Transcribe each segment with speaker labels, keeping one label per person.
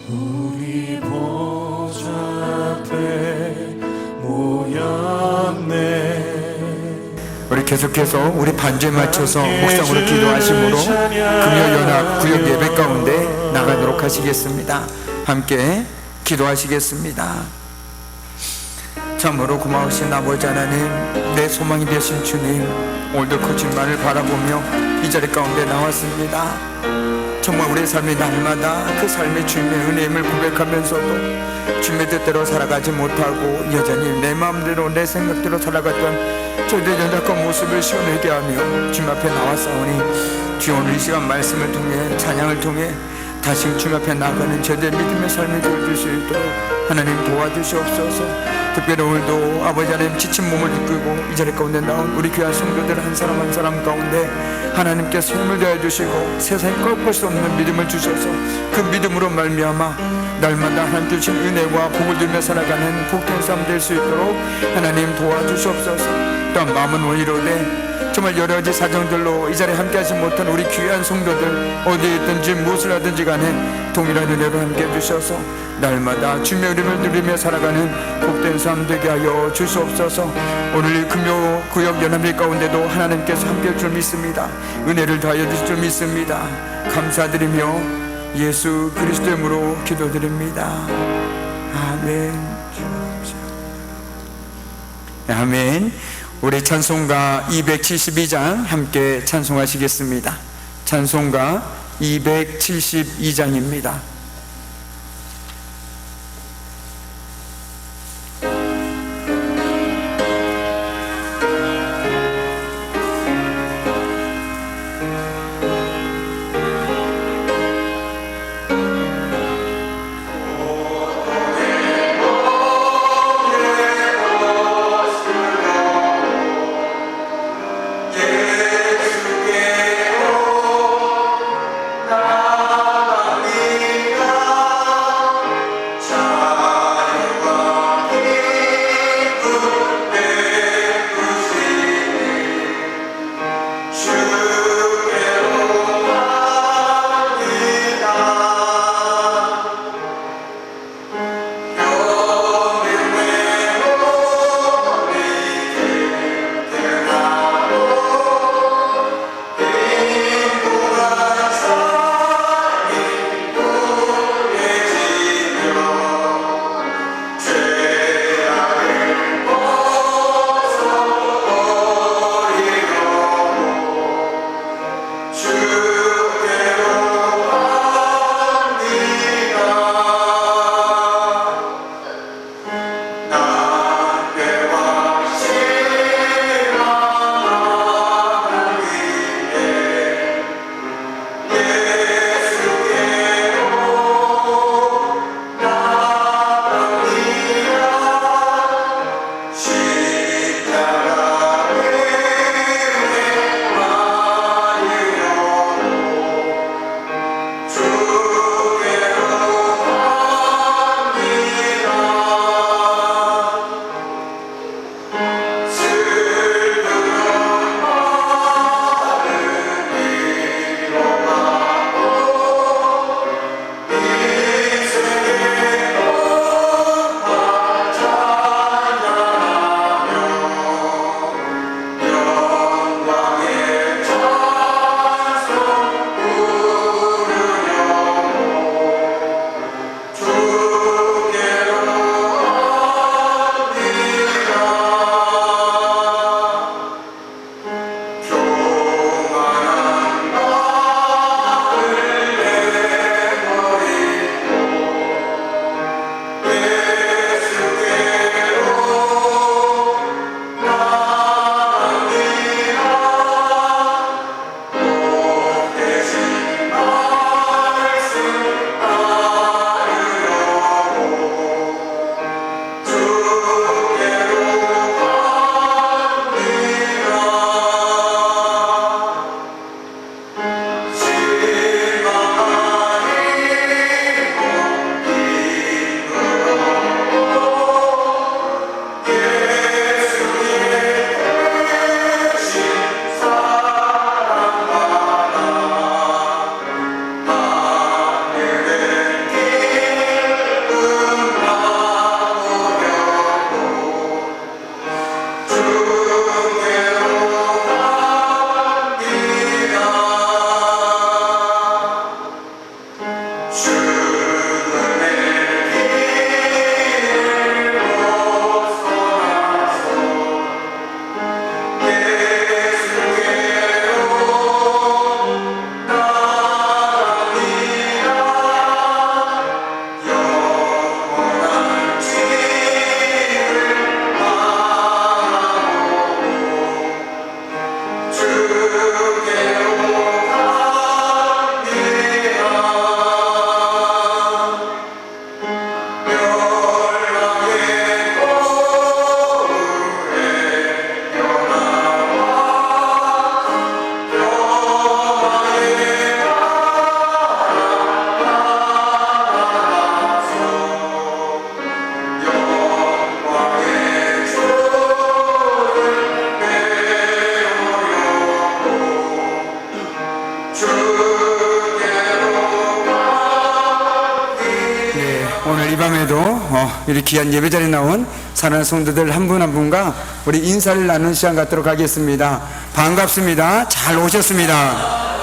Speaker 1: 우리 보좌 앞에 모였네.
Speaker 2: 우리 계속해서 우리 반주에 맞춰서 묵상으로 기도하심으로 금요연합 구역 예배 가운데 나가도록 하시겠습니다. 함께 기도하시겠습니다. 참으로 고마우신 아버지 하나님, 내 소망이 되신 주님, 오늘도 거짓말을 바라보며 이 자리 가운데 나왔습니다. 정말 우리의 삶이 날마다 그 삶의 주님의 은혜임을 고백하면서도 주님의 뜻대로 살아가지 못하고 여전히 내 마음대로 내 생각대로 살아갔던 저희들의 연약한 모습을 시원하게 하며 주님 앞에 나왔사오니 주여 오늘 이 시간 말씀을 통해 찬양을 통해 다시 주님 앞에 나가는 저희들의 믿음의 삶을 되어줄 수 있도록 하나님 도와주시옵소서. 특별히 오늘도 아버지 하나님 지친 몸을 이끌고 이 자리 가운데 나온 우리 귀한 성도들 한 사람 한 사람 가운데 하나님께서 힘을 더해주시고 세상에 꺾을 수 없는 믿음을 주셔서 그 믿음으로 말미암아 날마다 하나님 주신 은혜와 복을 누리며 살아가는 복된 삶 될 수 있도록 하나님 도와주시옵소서. 또한 마음은 원이로되 정말 여러 가지 사정들로 이 자리에 함께 하지 못한 우리 귀한 성도들 어디에 있든지 무엇을 하든지 간에 동일한 은혜로 함께 해주셔서 날마다 주님의 이름을 누리며 살아가는 복된 삶 되게 하여 주시옵소서. 오늘 금요 구역 연합회 가운데도 하나님께서 함께 할 줄 믿습니다. 은혜를 더하여 주실 줄 믿습니다. 감사드리며 예수 그리스도의 이름으로 기도드립니다. 아멘. 아멘. 우리 찬송가 272장 함께 찬송하시겠습니다. 찬송가 272장입니다.
Speaker 1: 예수께로 나가니
Speaker 2: 오늘 이 밤에도 이렇게 귀한 예배자리에 나온 사랑하는 성도들 한 분 한 분과 우리 인사를 나누는 시간 갖도록 하겠습니다. 반갑습니다. 잘 오셨습니다.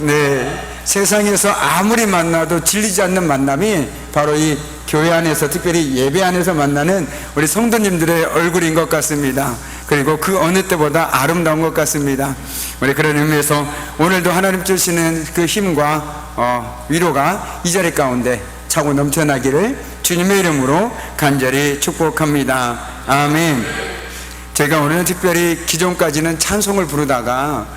Speaker 2: 네, 세상에서 아무리 만나도 질리지 않는 만남이 바로 이 교회 안에서, 특별히 예배 안에서 만나는 우리 성도님들의 얼굴인 것 같습니다. 그리고 그 어느 때보다 아름다운 것 같습니다. 우리 그런 의미에서 오늘도 하나님 주시는 그 힘과 위로가 이 자리 가운데 차고 넘쳐나기를 주님의 이름으로 간절히 축복합니다. 아멘. 제가 오늘 특별히 기존까지는 찬송을 부르다가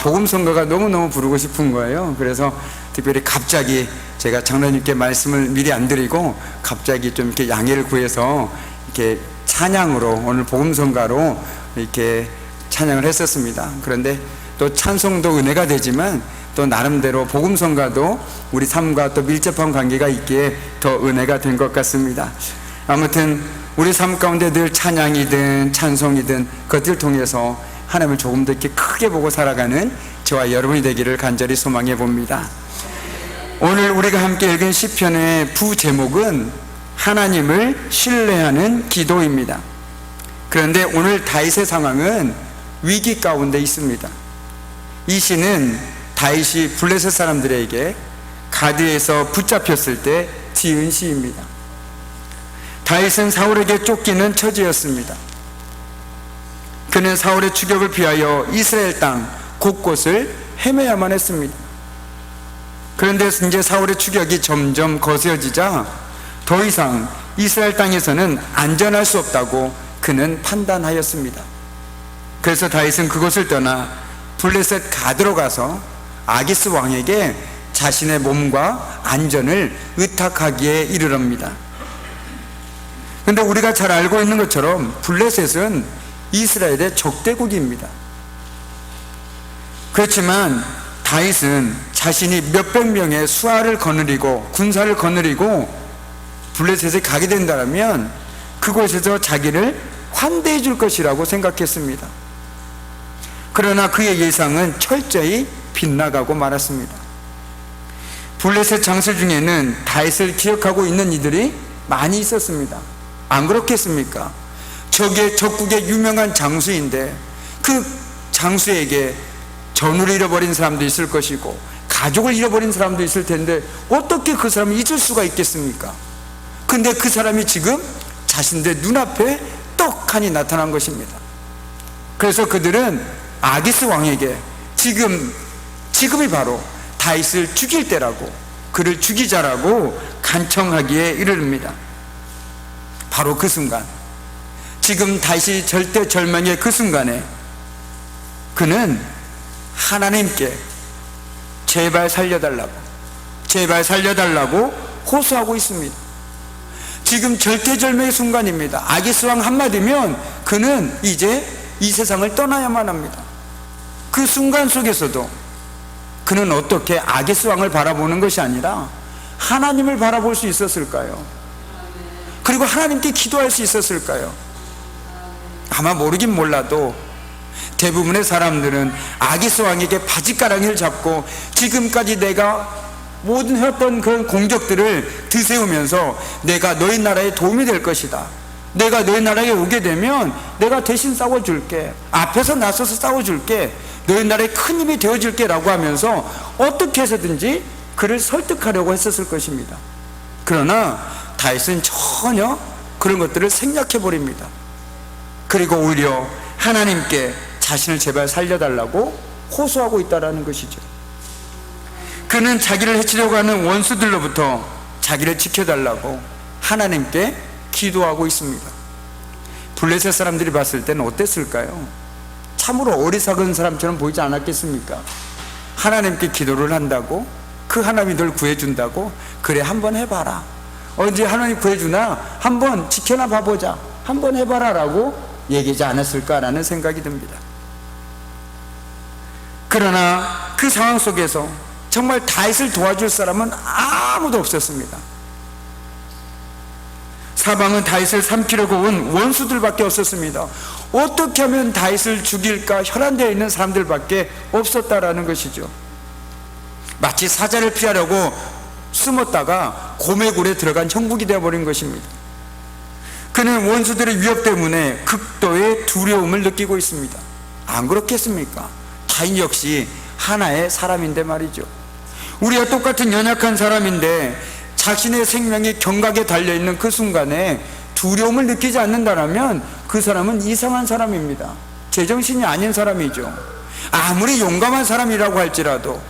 Speaker 2: 복음성가가 너무너무 부르고 싶은 거예요. 그래서 특별히 갑자기 제가 장로님께 말씀을 미리 안 드리고 갑자기 좀 이렇게 양해를 구해서 이렇게 찬양으로, 오늘 복음성가로 이렇게 찬양을 했었습니다. 그런데 또 찬송도 은혜가 되지만 또 나름대로 복음성가도 우리 삶과 또 밀접한 관계가 있기에 더 은혜가 된 것 같습니다. 아무튼 우리 삶 가운데 늘 찬양이든 찬송이든 그것을 통해서 하나님을 조금 더 이렇게 크게 보고 살아가는 저와 여러분이 되기를 간절히 소망해 봅니다. 오늘 우리가 함께 읽은 시편의 부제목은 하나님을 신뢰하는 기도입니다. 그런데 오늘 다윗의 상황은 위기 가운데 있습니다. 이 시는 다윗이 블레셋 사람들에게 가드에서 붙잡혔을 때 지은 시입니다. 다윗은 사울에게 쫓기는 처지였습니다. 그는 사울의 추격을 피하여 이스라엘 땅 곳곳을 헤매야만 했습니다. 그런데 이제 사울의 추격이 점점 거세어지자 더 이상 이스라엘 땅에서는 안전할 수 없다고 그는 판단하였습니다. 그래서 다윗은 그곳을 떠나 블레셋 가드로 가서 아기스 왕에게 자신의 몸과 안전을 의탁하기에 이르럽니다. 그런데 우리가 잘 알고 있는 것처럼 블레셋은 이스라엘의 적대국입니다. 그렇지만 다윗은 자신이 몇백 명의 수하를 거느리고 군사를 거느리고 블레셋에 가게 된다면 그곳에서 자기를 환대해 줄 것이라고 생각했습니다. 그러나 그의 예상은 철저히 빗나가고 말았습니다. 블레셋 장수 중에는 다윗을 기억하고 있는 이들이 많이 있었습니다. 안 그렇겠습니까? 적국의 유명한 장수인데 그 장수에게 전우를 잃어버린 사람도 있을 것이고 가족을 잃어버린 사람도 있을 텐데 어떻게 그 사람을 잊을 수가 있겠습니까? 근데 그 사람이 지금 자신들 눈앞에 떡하니 나타난 것입니다. 그래서 그들은 아기스 왕에게 지금이 바로 다윗을 죽일 때라고, 그를 죽이자라고 간청하기에 이르릅니다. 바로 그 순간, 지금 다윗이 절대절명의 그 순간에 그는 하나님께 제발 살려달라고 호소하고 있습니다. 지금 절대절명의 순간입니다. 아기스 왕 한마디면 그는 이제 이 세상을 떠나야만 합니다. 그 순간 속에서도 그는 어떻게 아기스 왕을 바라보는 것이 아니라 하나님을 바라볼 수 있었을까요? 그리고 하나님께 기도할 수 있었을까요? 아마 모르긴 몰라도 대부분의 사람들은 아기스 왕에게 바짓가랑이를 잡고 지금까지 내가 모든 해왔던 그런 공적들을 드세우면서 내가 너희 나라에 도움이 될 것이다, 내가 너희 나라에 오게 되면 내가 대신 싸워줄게, 앞에서 나서서 싸워줄게, 너희 나라에 큰 힘이 되어줄게 라고 하면서 어떻게 해서든지 그를 설득하려고 했었을 것입니다. 그러나 다윗은 전혀 그런 것들을 생략해버립니다. 그리고 오히려 하나님께 자신을 제발 살려달라고 호소하고 있다는 것이죠. 그는 자기를 해치려고 하는 원수들로부터 자기를 지켜달라고 하나님께 기도하고 있습니다. 블레셋 사람들이 봤을 때는 어땠을까요? 참으로 어리석은 사람처럼 보이지 않았겠습니까? 하나님께 기도를 한다고? 그 하나님이 널 구해준다고? 그래, 한번 해봐라. 언제 하나님 구해주나? 한번 지켜나 봐보자. 한번 해봐라 라고 얘기하지 않았을까라는 생각이 듭니다. 그러나 그 상황 속에서 정말 다윗을 도와줄 사람은 아무도 없었습니다. 사방은 다윗을 삼키려고 온 원수들밖에 없었습니다. 어떻게 하면 다윗을 죽일까 혈안되어 있는 사람들밖에 없었다라는 것이죠. 마치 사자를 피하려고 숨었다가 고매굴에 들어간 형국이 되어버린 것입니다. 그는 원수들의 위협 때문에 극도의 두려움을 느끼고 있습니다. 안 그렇겠습니까? 타인 역시 하나의 사람인데 말이죠. 우리와 똑같은 연약한 사람인데 자신의 생명이 경각에 달려있는 그 순간에 두려움을 느끼지 않는다면 그 사람은 이상한 사람입니다. 제정신이 아닌 사람이죠. 아무리 용감한 사람이라고 할지라도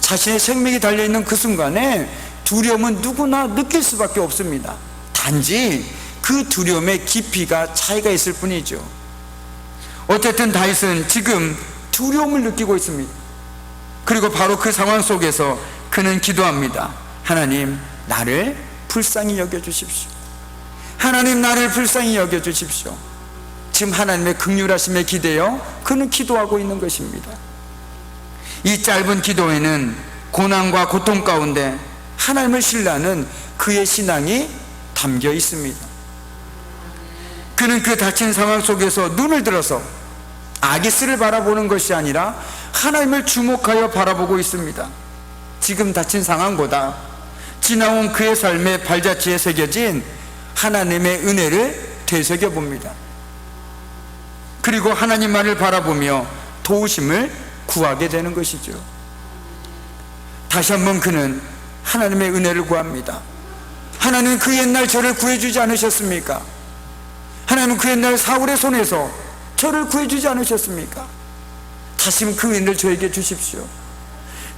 Speaker 2: 자신의 생명이 달려있는 그 순간에 두려움은 누구나 느낄 수밖에 없습니다. 단지 그 두려움의 깊이가 차이가 있을 뿐이죠. 어쨌든 다윗은 지금 두려움을 느끼고 있습니다. 그리고 바로 그 상황 속에서 그는 기도합니다. 하나님, 나를 불쌍히 여겨주십시오. 하나님, 나를 불쌍히 여겨주십시오. 지금 하나님의 긍휼하심에 기대어 그는 기도하고 있는 것입니다. 이 짧은 기도에는 고난과 고통 가운데 하나님을 신뢰하는 그의 신앙이 담겨 있습니다. 그는 그 닫힌 상황 속에서 눈을 들어서 아기스를 바라보는 것이 아니라 하나님을 주목하여 바라보고 있습니다. 지금 닫힌 상황보다 지나온 그의 삶의 발자취에 새겨진 하나님의 은혜를 되새겨봅니다. 그리고 하나님만을 바라보며 도우심을 구하게 되는 것이죠. 다시 한번 그는 하나님의 은혜를 구합니다. 하나님, 그 옛날 저를 구해주지 않으셨습니까? 하나님, 그 옛날 사울의 손에서 저를 구해주지 않으셨습니까? 다시 그 은혜를 저에게 주십시오.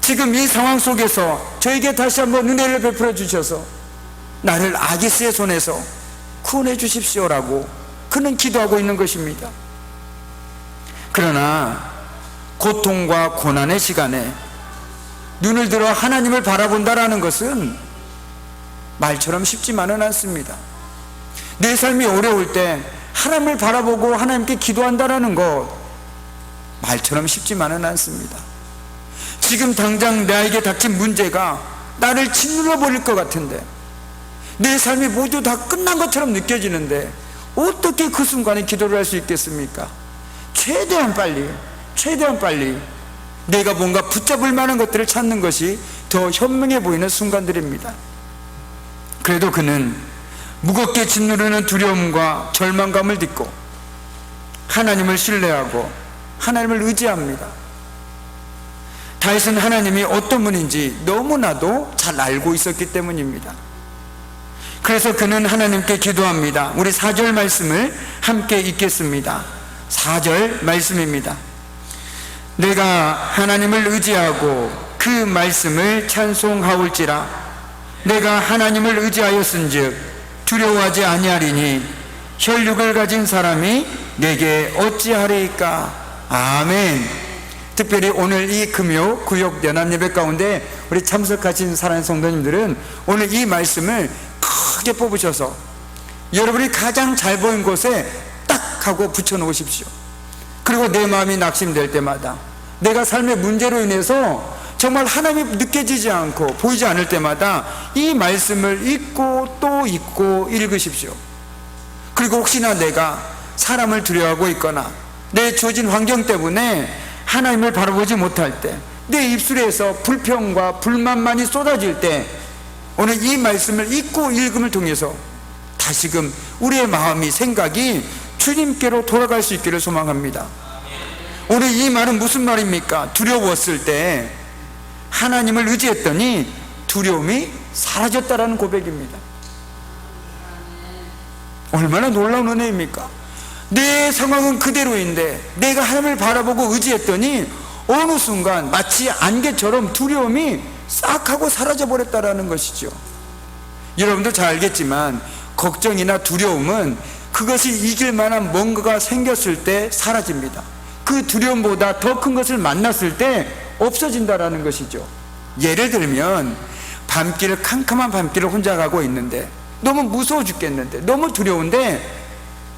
Speaker 2: 지금 이 상황 속에서 저에게 다시 한번 은혜를 베풀어 주셔서 나를 아기스의 손에서 구원해 주십시오라고 그는 기도하고 있는 것입니다. 그러나 고통과 고난의 시간에 눈을 들어 하나님을 바라본다라는 것은 말처럼 쉽지만은 않습니다. 내 삶이 어려울 때 하나님을 바라보고 하나님께 기도한다라는 것 말처럼 쉽지만은 않습니다. 지금 당장 나에게 닥친 문제가 나를 짓눌러 버릴 것 같은데, 내 삶이 모두 다 끝난 것처럼 느껴지는데 어떻게 그 순간에 기도를 할 수 있겠습니까? 최대한 빨리 내가 뭔가 붙잡을 만한 것들을 찾는 것이 더 현명해 보이는 순간들입니다. 그래도 그는 무겁게 짓누르는 두려움과 절망감을 딛고 하나님을 신뢰하고 하나님을 의지합니다. 다윗은 하나님이 어떤 분인지 너무나도 잘 알고 있었기 때문입니다. 그래서 그는 하나님께 기도합니다. 우리 4절 말씀을 함께 읽겠습니다. 4절 말씀입니다. 내가 하나님을 의지하고 그 말씀을 찬송하올지라. 내가 하나님을 의지하였은즉 두려워하지 아니하리니 혈육을 가진 사람이 내게 어찌하리까. 아멘. 특별히 오늘 이 금요 구역 연합예배 가운데 우리 참석하신 사랑하는 성도님들은 오늘 이 말씀을 크게 뽑으셔서 여러분이 가장 잘 보인 곳에 딱 하고 붙여 놓으십시오. 그리고 내 마음이 낙심될 때마다, 내가 삶의 문제로 인해서 정말 하나님이 느껴지지 않고 보이지 않을 때마다 이 말씀을 읽고 또 읽고 읽으십시오. 그리고 혹시나 내가 사람을 두려워하고 있거나 내 주어진 환경 때문에 하나님을 바라보지 못할 때, 내 입술에서 불평과 불만만이 쏟아질 때 오늘 이 말씀을 읽고 읽음을 통해서 다시금 우리의 마음이, 생각이 주님께로 돌아갈 수 있기를 소망합니다. 오늘 이 말은 무슨 말입니까? 두려웠을 때 하나님을 의지했더니 두려움이 사라졌다라는 고백입니다. 얼마나 놀라운 은혜입니까? 내 상황은 그대로인데 내가 하나님을 바라보고 의지했더니 어느 순간 마치 안개처럼 두려움이 싹 하고 사라져 버렸다라는 것이죠. 여러분도 잘 알겠지만 걱정이나 두려움은 그것이 이길 만한 뭔가가 생겼을 때 사라집니다. 그 두려움보다 더 큰 것을 만났을 때 없어진다라는 것이죠. 예를 들면 밤길, 캄캄한 밤길을 혼자 가고 있는데 너무 무서워 죽겠는데, 너무 두려운데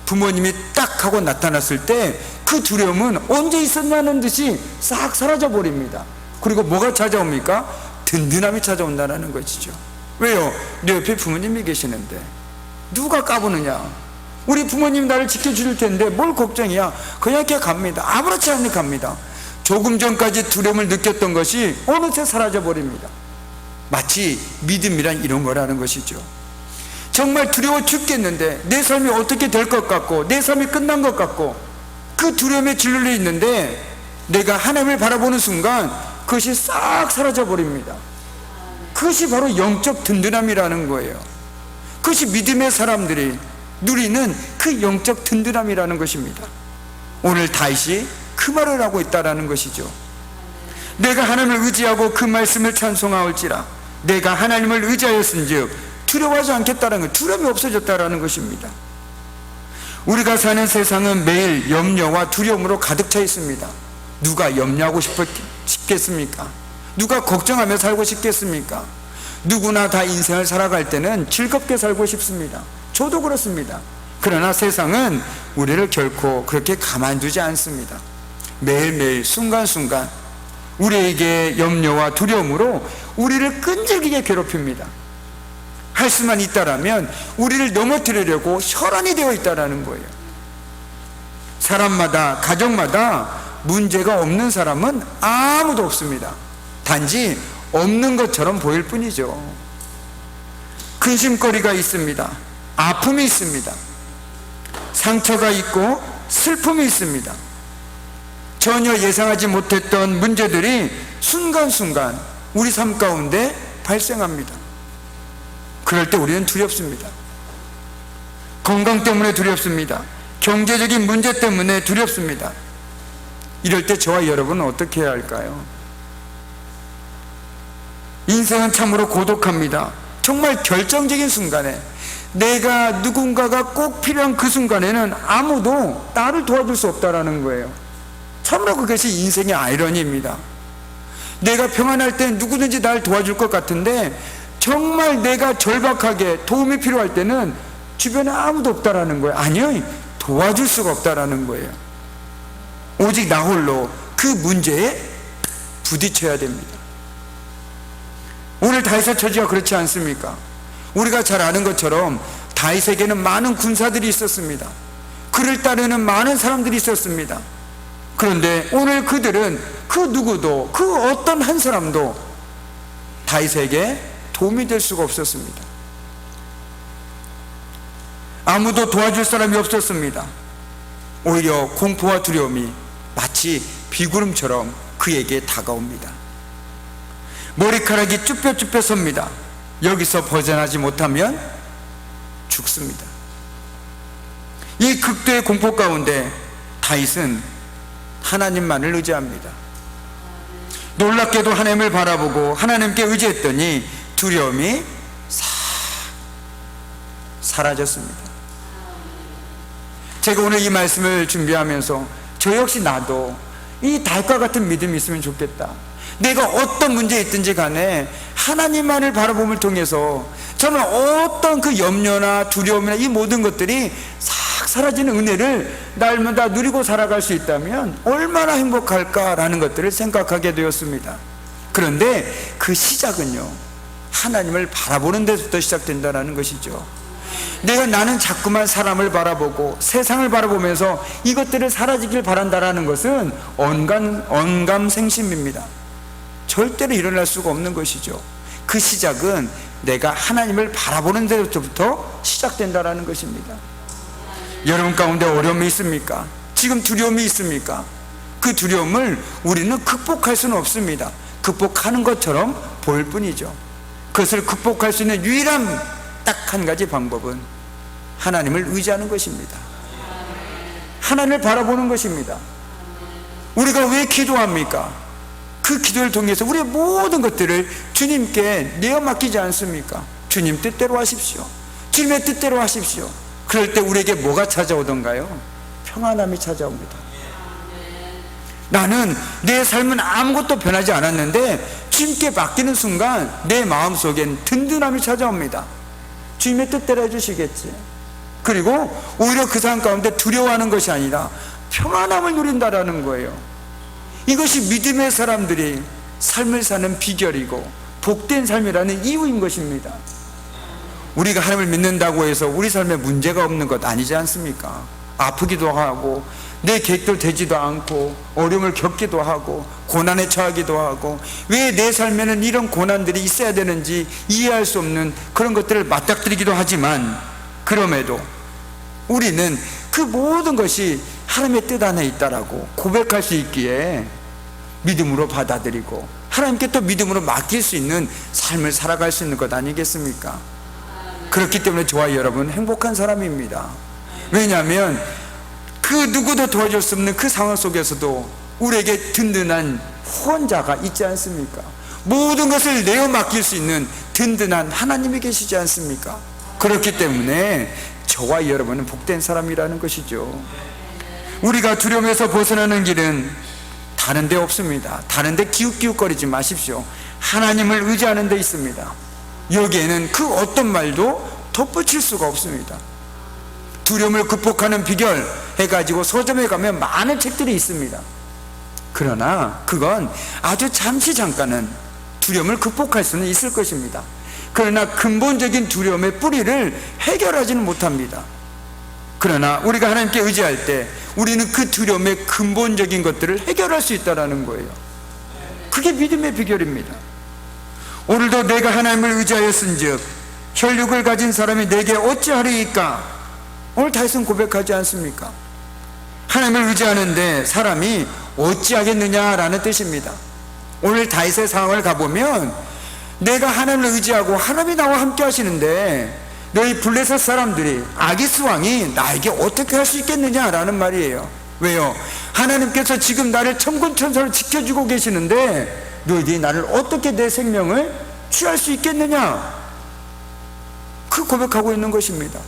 Speaker 2: 부모님이 딱 하고 나타났을 때 그 두려움은 언제 있었냐는 듯이 싹 사라져 버립니다. 그리고 뭐가 찾아옵니까? 든든함이 찾아온다는 것이죠. 왜요? 내 옆에 부모님이 계시는데 누가 까부느냐? 우리 부모님 나를 지켜줄 텐데 뭘 걱정이야? 그냥 이렇게 갑니다. 아무렇지 않게 갑니다. 조금 전까지 두려움을 느꼈던 것이 어느새 사라져 버립니다. 마치 믿음이란 이런 거라는 것이죠. 정말 두려워 죽겠는데 내 삶이 어떻게 될 것 같고 내 삶이 끝난 것 같고 그 두려움에 짓눌려 있는데 내가 하나님을 바라보는 순간 그것이 싹 사라져 버립니다. 그것이 바로 영적 든든함이라는 거예요. 그것이 믿음의 사람들이 누리는 그 영적 든든함이라는 것입니다. 오늘 다윗이 그 말을 하고 있다는 것이죠. 내가 하나님을 의지하고 그 말씀을 찬송하올지라 내가 하나님을 의지하였은즉 두려워하지 않겠다는 것, 두려움이 없어졌다는 것입니다. 우리가 사는 세상은 매일 염려와 두려움으로 가득 차 있습니다. 누가 염려하고 싶겠습니까? 누가 걱정하며 살고 싶겠습니까? 누구나 다 인생을 살아갈 때는 즐겁게 살고 싶습니다. 저도 그렇습니다. 그러나 세상은 우리를 결코 그렇게 가만두지 않습니다. 매일매일 순간순간 우리에게 염려와 두려움으로 우리를 끈질기게 괴롭힙니다. 할 수만 있다라면 우리를 넘어뜨리려고 혈안이 되어 있다는 거예요. 사람마다, 가정마다 문제가 없는 사람은 아무도 없습니다. 단지 없는 것처럼 보일 뿐이죠. 근심거리가 있습니다. 아픔이 있습니다. 상처가 있고 슬픔이 있습니다. 전혀 예상하지 못했던 문제들이 순간순간 우리 삶 가운데 발생합니다. 그럴 때 우리는 두렵습니다. 건강 때문에 두렵습니다. 경제적인 문제 때문에 두렵습니다. 이럴 때 저와 여러분은 어떻게 해야 할까요? 인생은 참으로 고독합니다. 정말 결정적인 순간에 내가 누군가가 꼭 필요한 그 순간에는 아무도 나를 도와줄 수 없다는 거예요. 참으로 그것이 인생의 아이러니입니다. 내가 평안할 때 누구든지 날 도와줄 것 같은데 정말 내가 절박하게 도움이 필요할 때는 주변에 아무도 없다라는 거예요. 아니요, 도와줄 수가 없다라는 거예요. 오직 나 홀로 그 문제에 부딪혀야 됩니다. 오늘 다윗의 처지가 그렇지 않습니까? 우리가 잘 아는 것처럼 다윗에게는 많은 군사들이 있었습니다. 그를 따르는 많은 사람들이 있었습니다. 그런데 오늘 그들은 그 누구도, 그 어떤 한 사람도 다윗에게 도움이 될 수가 없었습니다. 아무도 도와줄 사람이 없었습니다. 오히려 공포와 두려움이 마치 비구름처럼 그에게 다가옵니다. 머리카락이 쭈뼛쭈뼛 섭니다. 여기서 벗어나지 못하면 죽습니다. 이 극도의 공포 가운데 다윗은 하나님만을 의지합니다. 놀랍게도 하나님을 바라보고 하나님께 의지했더니 두려움이 사라졌습니다. 제가 오늘 이 말씀을 준비하면서 저 역시 나도 이 다윗과 같은 믿음이 있으면 좋겠다. 내가 어떤 문제에 있든지 간에 하나님만을 바라봄을 통해서 저는 어떤 그 염려나 두려움이나 이 모든 것들이 싹 사라지는 은혜를 날마다 누리고 살아갈 수 있다면 얼마나 행복할까라는 것들을 생각하게 되었습니다. 그런데 그 시작은요, 하나님을 바라보는 데서부터 시작된다는 것이죠. 나는 자꾸만 사람을 바라보고 세상을 바라보면서 이것들을 사라지길 바란다는 것은 언감생심입니다. 절대로 일어날 수가 없는 것이죠. 그 시작은 내가 하나님을 바라보는 데부터 시작된다는 것입니다. 여러분 가운데 어려움이 있습니까? 지금 두려움이 있습니까? 그 두려움을 우리는 극복할 수는 없습니다. 극복하는 것처럼 보일 뿐이죠. 그것을 극복할 수 있는 유일한 딱 한 가지 방법은 하나님을 의지하는 것입니다. 하나님을 바라보는 것입니다. 우리가 왜 기도합니까? 그 기도를 통해서 우리의 모든 것들을 주님께 내어 맡기지 않습니까? 주님 뜻대로 하십시오. 주님의 뜻대로 하십시오. 그럴 때 우리에게 뭐가 찾아오던가요? 평안함이 찾아옵니다. 나는 내 삶은 아무것도 변하지 않았는데 주님께 맡기는 순간 내 마음속엔 든든함이 찾아옵니다. 주님의 뜻대로 해주시겠지. 그리고 오히려 그 상황 가운데 두려워하는 것이 아니라 평안함을 누린다라는 거예요. 이것이 믿음의 사람들이 삶을 사는 비결이고 복된 삶이라는 이유인 것입니다. 우리가 하나님을 믿는다고 해서 우리 삶에 문제가 없는 것 아니지 않습니까? 아프기도 하고 내 계획도 되지도 않고 어려움을 겪기도 하고 고난에 처하기도 하고 왜 내 삶에는 이런 고난들이 있어야 되는지 이해할 수 없는 그런 것들을 맞닥뜨리기도 하지만, 그럼에도 우리는 그 모든 것이 하나님의 뜻 안에 있다라고 고백할 수 있기에 믿음으로 받아들이고 하나님께 또 믿음으로 맡길 수 있는 삶을 살아갈 수 있는 것 아니겠습니까? 그렇기 때문에 저와 여러분 행복한 사람입니다. 왜냐하면 그 누구도 도와줄 수 없는 그 상황 속에서도 우리에게 든든한 후원자가 있지 않습니까? 모든 것을 내어 맡길 수 있는 든든한 하나님이 계시지 않습니까? 그렇기 때문에 저와 여러분은 복된 사람이라는 것이죠. 우리가 두려움에서 벗어나는 길은 다른 데 없습니다. 다른 데 기웃기웃거리지 마십시오. 하나님을 의지하는 데 있습니다. 여기에는 그 어떤 말도 덧붙일 수가 없습니다. 두려움을 극복하는 비결 해가지고 서점에 가면 많은 책들이 있습니다. 그러나 그건 아주 잠깐은 두려움을 극복할 수는 있을 것입니다. 그러나 근본적인 두려움의 뿌리를 해결하지는 못합니다. 그러나 우리가 하나님께 의지할 때 우리는 그 두려움의 근본적인 것들을 해결할 수 있다는 거예요. 그게 믿음의 비결입니다. 오늘도 내가 하나님을 의지하였은즉 혈육을 가진 사람이 내게 어찌하리이까? 오늘 다윗은 고백하지 않습니까? 하나님을 의지하는데 사람이 어찌하겠느냐라는 뜻입니다. 오늘 다윗의 상황을 가보면 내가 하나님을 의지하고 하나님이 나와 함께 하시는데 너희 블레셋 사람들이 아기스 왕이 나에게 어떻게 할 수 있겠느냐라는 말이에요. 왜요? 하나님께서 지금 나를 천군천사로 지켜주고 계시는데 너희들이 나를 어떻게 내 생명을 취할 수 있겠느냐? 그 고백하고 있는 것입니다.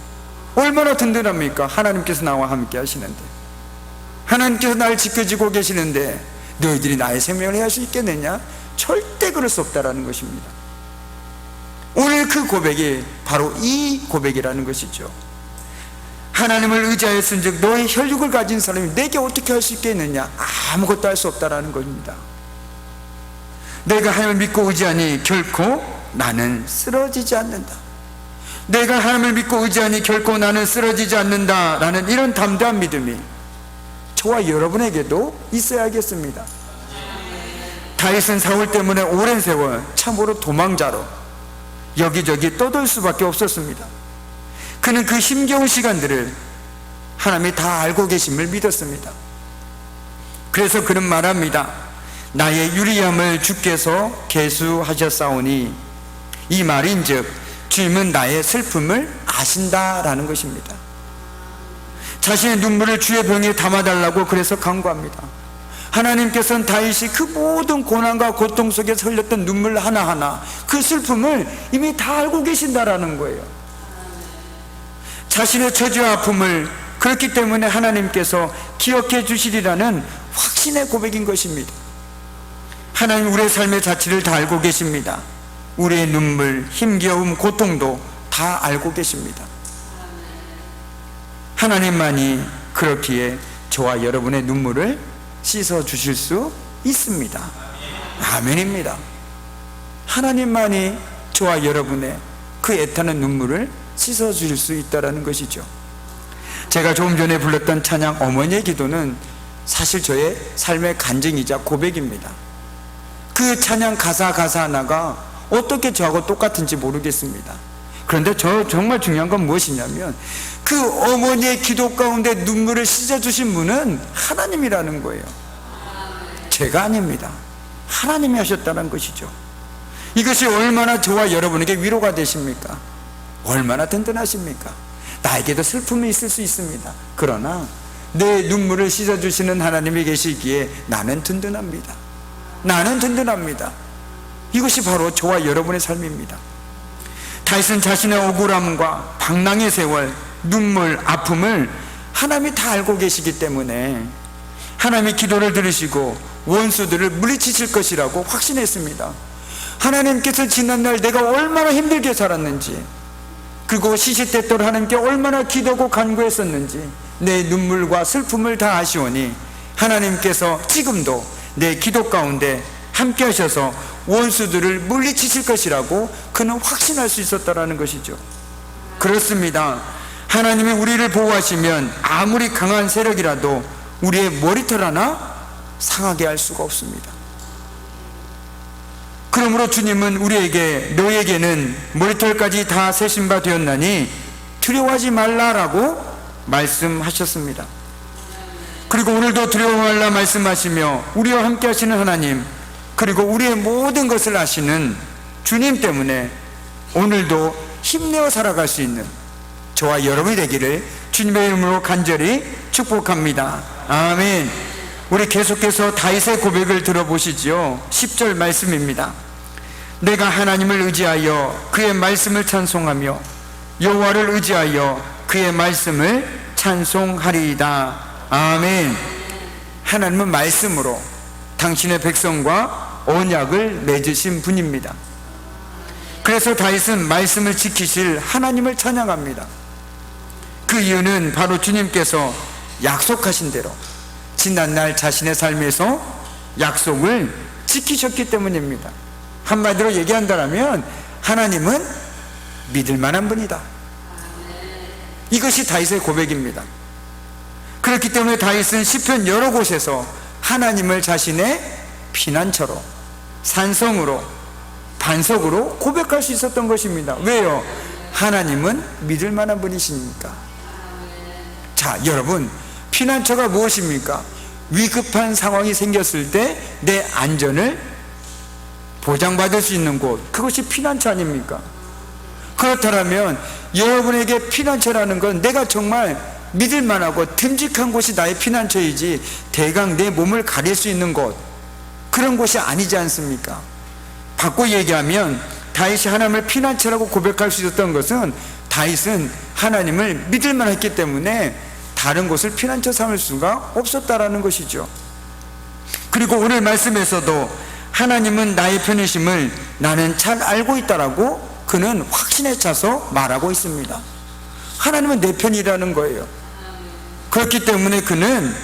Speaker 2: 얼마나 든든합니까? 하나님께서 나와 함께 하시는데, 하나님께서 나를 지켜주고 계시는데 너희들이 나의 생명을 해할 수 있겠느냐? 절대 그럴 수 없다라는 것입니다. 오늘 그 고백이 바로 이 고백이라는 것이죠. 하나님을 의지하였은즉 너의 혈육을 가진 사람이 내게 어떻게 할 수 있겠느냐? 아무것도 할 수 없다라는 것입니다. 내가 하나님을 믿고 의지하니 결코 나는 쓰러지지 않는다. 내가 하나님을 믿고 의지하니 결코 나는 쓰러지지 않는다라는 이런 담대한 믿음이 저와 여러분에게도 있어야겠습니다. 다윗은 사울 때문에 오랜 세월 참으로 도망자로 여기저기 떠돌 수밖에 없었습니다. 그는 그 힘겨운 시간들을 하나님이 다 알고 계심을 믿었습니다. 그래서 그는 말합니다. 나의 유리함을 주께서 계수하셨사오니, 이 말인즉 주님은 나의 슬픔을 아신다라는 것입니다. 자신의 눈물을 주의 병에 담아달라고 그래서 간구합니다. 하나님께서는 다윗이 그 모든 고난과 고통 속에서 흘렸던 눈물 하나하나, 그 슬픔을 이미 다 알고 계신다라는 거예요. 자신의 처지와 아픔을 그렇기 때문에 하나님께서 기억해 주시리라는 확신의 고백인 것입니다. 하나님 우리의 삶의 자취를 다 알고 계십니다. 우리의 눈물, 힘겨움, 고통도 다 알고 계십니다. 하나님만이 그렇기에 저와 여러분의 눈물을 씻어 주실 수 있습니다. 아멘입니다. 하나님만이 저와 여러분의 그 애타는 눈물을 씻어 주실 수 있다는 것이죠. 제가 조금 전에 불렀던 찬양 어머니의 기도는 사실 저의 삶의 간증이자 고백입니다. 그 찬양 가사 하나가 어떻게 저하고 똑같은지 모르겠습니다. 그런데 정말 중요한 건 무엇이냐면 그 어머니의 기도 가운데 눈물을 씻어주신 분은 하나님이라는 거예요. 제가 아닙니다. 하나님이 하셨다는 것이죠. 이것이 얼마나 저와 여러분에게 위로가 되십니까? 얼마나 든든하십니까? 나에게도 슬픔이 있을 수 있습니다. 그러나 내 눈물을 씻어주시는 하나님이 계시기에 나는 든든합니다. 나는 든든합니다. 이것이 바로 저와 여러분의 삶입니다. 다윗은 자신의 억울함과 방랑의 세월, 눈물, 아픔을 하나님이 다 알고 계시기 때문에 하나님이 기도를 들으시고 원수들을 물리치실 것이라고 확신했습니다. 하나님께서 지난날 내가 얼마나 힘들게 살았는지, 그리고 시시때때로 하나님께 얼마나 기도하고 간구했었는지 내 눈물과 슬픔을 다 아시오니 하나님께서 지금도 내 기도 가운데 함께 하셔서 원수들을 물리치실 것이라고 그는 확신할 수 있었다는 것이죠. 그렇습니다. 하나님이 우리를 보호하시면 아무리 강한 세력이라도 우리의 머리털 하나 상하게 할 수가 없습니다. 그러므로 주님은 우리에게 너에게는 머리털까지 다 세신 바 되었나니 두려워하지 말라라고 말씀하셨습니다. 그리고 오늘도 두려워 말라 말씀하시며 우리와 함께 하시는 하나님, 그리고 우리의 모든 것을 아시는 주님 때문에 오늘도 힘내어 살아갈 수 있는 저와 여러분이 되기를 주님의 이름으로 간절히 축복합니다. 아멘. 우리 계속해서 다윗의 고백을 들어보시죠. 10절 말씀입니다. 내가 하나님을 의지하여 그의 말씀을 찬송하며 여호와를 의지하여 그의 말씀을 찬송하리이다. 아멘. 하나님은 말씀으로 당신의 백성과 언약을 맺으신 분입니다. 그래서 다윗은 말씀을 지키실 하나님을 찬양합니다. 그 이유는 바로 주님께서 약속하신 대로 지난날 자신의 삶에서 약속을 지키셨기 때문입니다. 한마디로 얘기한다면 하나님은 믿을 만한 분이다. 이것이 다윗의 고백입니다. 그렇기 때문에 다윗은 시편 여러 곳에서 하나님을 자신의 피난처로, 산성으로, 반석으로 고백할 수 있었던 것입니다. 왜요? 하나님은 믿을 만한 분이시니까. 자, 여러분, 피난처가 무엇입니까? 위급한 상황이 생겼을 때 내 안전을 보장받을 수 있는 곳, 그것이 피난처 아닙니까? 그렇다면 여러분에게 피난처라는 건 내가 정말 믿을 만하고 듬직한 곳이 나의 피난처이지 대강 내 몸을 가릴 수 있는 곳, 그런 곳이 아니지 않습니까? 바꿔 얘기하면 다윗이 하나님을 피난처라고 고백할 수 있었던 것은 다윗은 하나님을 믿을 만했기 때문에 다른 곳을 피난처 삼을 수가 없었다라는 것이죠. 그리고 오늘 말씀에서도 하나님은 나의 편이심을 나는 잘 알고 있다라고 그는 확신에 차서 말하고 있습니다. 하나님은 내 편이라는 거예요. 그렇기 때문에 그는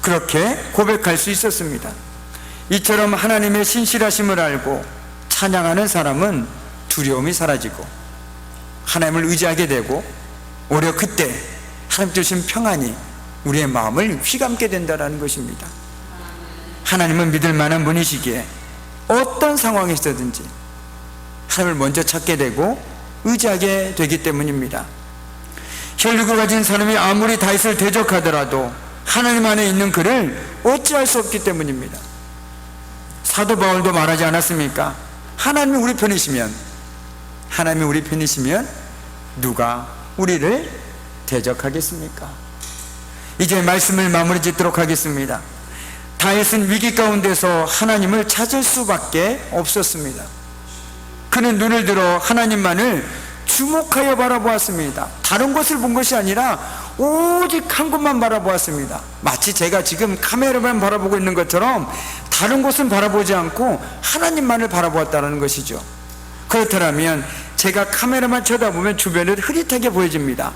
Speaker 2: 그렇게 고백할 수 있었습니다. 이처럼 하나님의 신실하심을 알고 찬양하는 사람은 두려움이 사라지고 하나님을 의지하게 되고 오히려 그때 하나님 주신 평안이 우리의 마음을 휘감게 된다는 것입니다. 하나님은 믿을 만한 분이시기에 어떤 상황에 있어든지 하나님을 먼저 찾게 되고 의지하게 되기 때문입니다. 혈육을 가진 사람이 아무리 다윗을 대적하더라도 하나님 안에 있는 그를 어찌할 수 없기 때문입니다. 사도 바울도 말하지 않았습니까? 하나님이 우리 편이시면, 하나님이 우리 편이시면 누가 우리를 대적하겠습니까? 이제 말씀을 마무리 짓도록 하겠습니다. 다윗은 위기 가운데서 하나님을 찾을 수밖에 없었습니다. 그는 눈을 들어 하나님만을 주목하여 바라보았습니다. 다른 것을 본 것이 아니라 오직 한 곳만 바라보았습니다. 마치 제가 지금 카메라만 바라보고 있는 것처럼 다른 곳은 바라보지 않고 하나님만을 바라보았다는 것이죠. 그렇다면 제가 카메라만 쳐다보면 주변을 흐릿하게 보여집니다.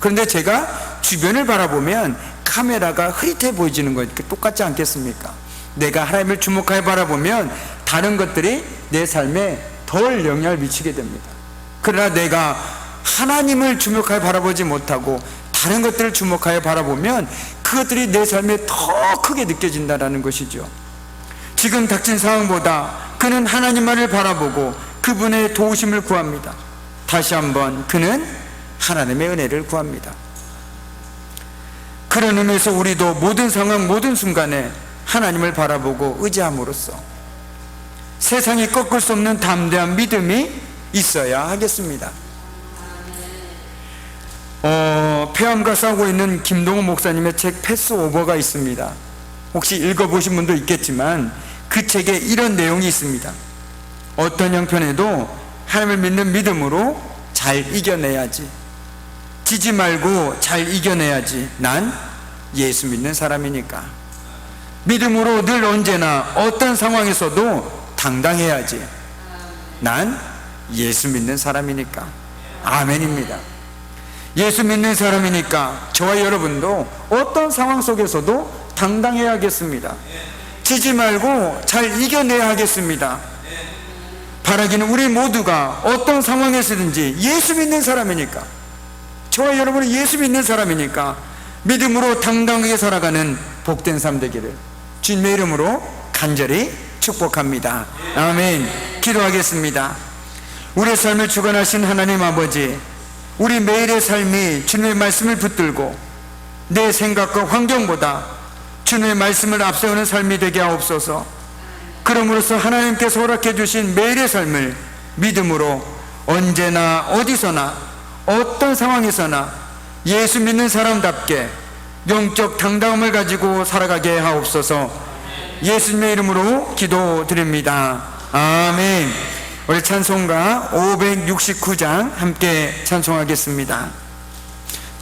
Speaker 2: 그런데 제가 주변을 바라보면 카메라가 흐릿해 보여지는 것 똑같지 않겠습니까? 내가 하나님을 주목하여 바라보면 다른 것들이 내 삶에 덜 영향을 미치게 됩니다. 그러나 내가 하나님을 주목하여 바라보지 못하고 다른 것들을 주목하여 바라보면 그것들이 내 삶에 더 크게 느껴진다는 것이죠. 지금 닥친 상황보다 그는 하나님만을 바라보고 그분의 도우심을 구합니다. 다시 한번 그는 하나님의 은혜를 구합니다. 그런 의미에서 우리도 모든 상황, 모든 순간에 하나님을 바라보고 의지함으로써 세상이 꺾을 수 없는 담대한 믿음이 있어야 하겠습니다. 폐암과 싸우고 있는 김동호 목사님의 책 패스오버가 있습니다. 혹시 읽어보신 분도 있겠지만 그 책에 이런 내용이 있습니다. 어떤 형편에도 하나님을 믿는 믿음으로 잘 이겨내야지, 지지 말고 잘 이겨내야지. 난 예수 믿는 사람이니까. 믿음으로 늘 언제나 어떤 상황에서도 당당해야지. 난 예수 믿는 사람이니까. 아멘입니다. 예수 믿는 사람이니까 저와 여러분도 어떤 상황 속에서도 당당해야겠습니다. 지지 말고 잘 이겨내야 하겠습니다. 바라기는 우리 모두가 어떤 상황에서든지 예수 믿는 사람이니까 저와 여러분은 예수 믿는 사람이니까 믿음으로 당당하게 살아가는 복된 삶 되기를 주님의 이름으로 간절히 축복합니다. 아멘. 기도하겠습니다. 우리의 삶을 주관하신 하나님 아버지, 우리 매일의 삶이 주님의 말씀을 붙들고 내 생각과 환경보다 주님의 말씀을 앞세우는 삶이 되게 하옵소서. 그럼으로써 하나님께서 허락해 주신 매일의 삶을 믿음으로 언제나 어디서나 어떤 상황에서나 예수 믿는 사람답게 영적 당당함을 가지고 살아가게 하옵소서. 예수님의 이름으로 기도드립니다. 아멘. 우리 찬송가 569장 함께 찬송하겠습니다.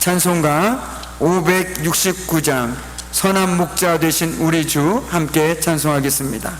Speaker 2: 찬송가 569장 선한 목자 되신 우리 주 함께 찬송하겠습니다.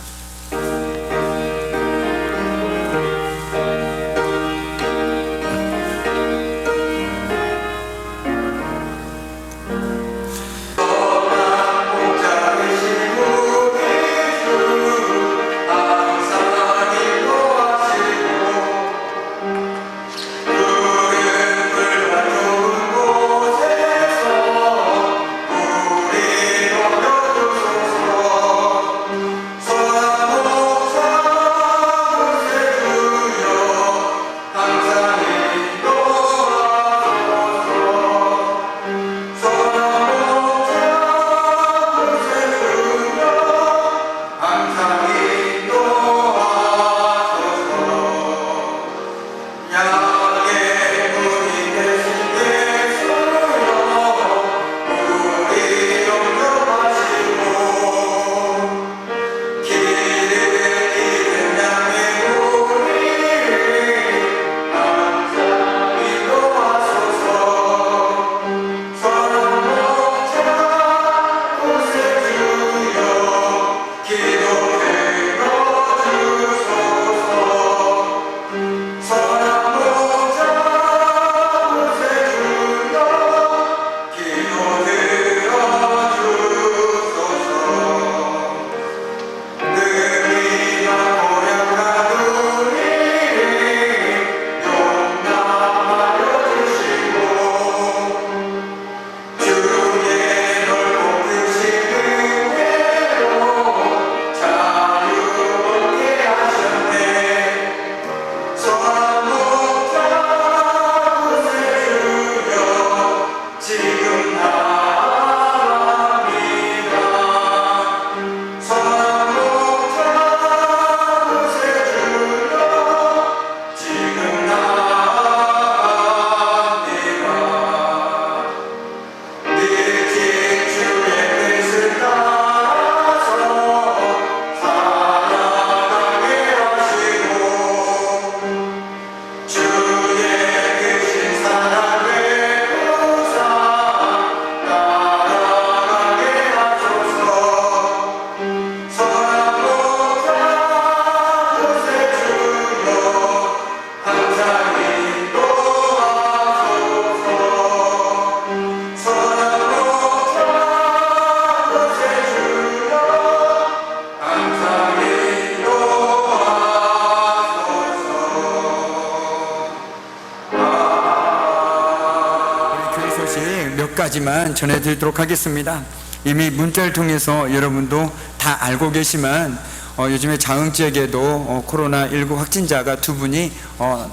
Speaker 2: 가지만 전해드리도록 하겠습니다. 이미 문자를 통해서 여러분도 다 알고 계시지만 요즘에 자흥지역에도 코로나19 확진자가 2분이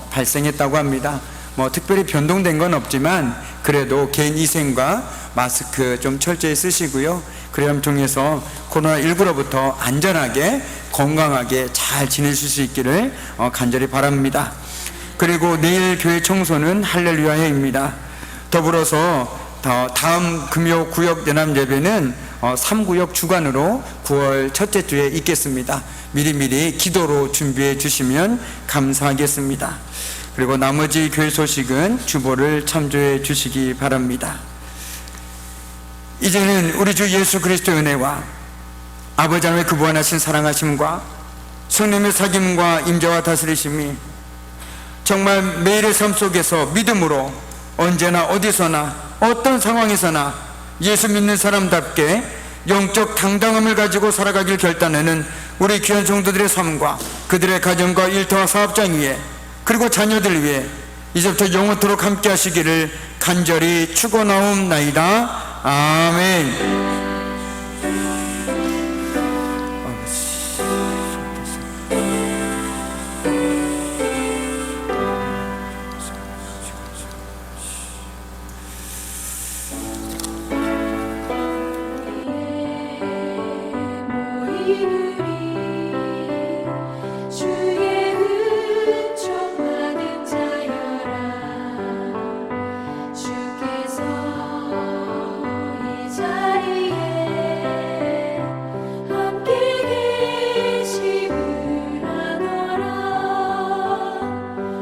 Speaker 2: 발생했다고 합니다. 특별히 변동된 건 없지만 그래도 개인 위생과 마스크 좀 철저히 쓰시고요. 그래야 통해서 코로나19로부터 안전하게 건강하게 잘 지내실 수 있기를 간절히 바랍니다. 그리고 내일 교회 청소는 할렐루야 해입니다. 더불어서 다음 금요 구역 연합 예배는 3구역 주간으로 9월 첫째 주에 있겠습니다. 미리미리 기도로 준비해 주시면 감사하겠습니다. 그리고 나머지 교회 소식은 주보를 참조해 주시기 바랍니다. 이제는 우리 주 예수 그리스도의 은혜와 아버지 하나님의 그 무한하신 사랑하심과 성령의 사귐과 임재와 다스리심이 정말 매일의 삶 속에서 믿음으로 언제나 어디서나 어떤 상황에서나 예수 믿는 사람답게 영적 당당함을 가지고 살아가길 결단하는 우리 귀한 성도들의 삶과 그들의 가정과 일터와 사업장 위에 그리고 자녀들 위해 이제부터 영원토록 함께 하시기를 간절히 축원하옵나이다. 아멘.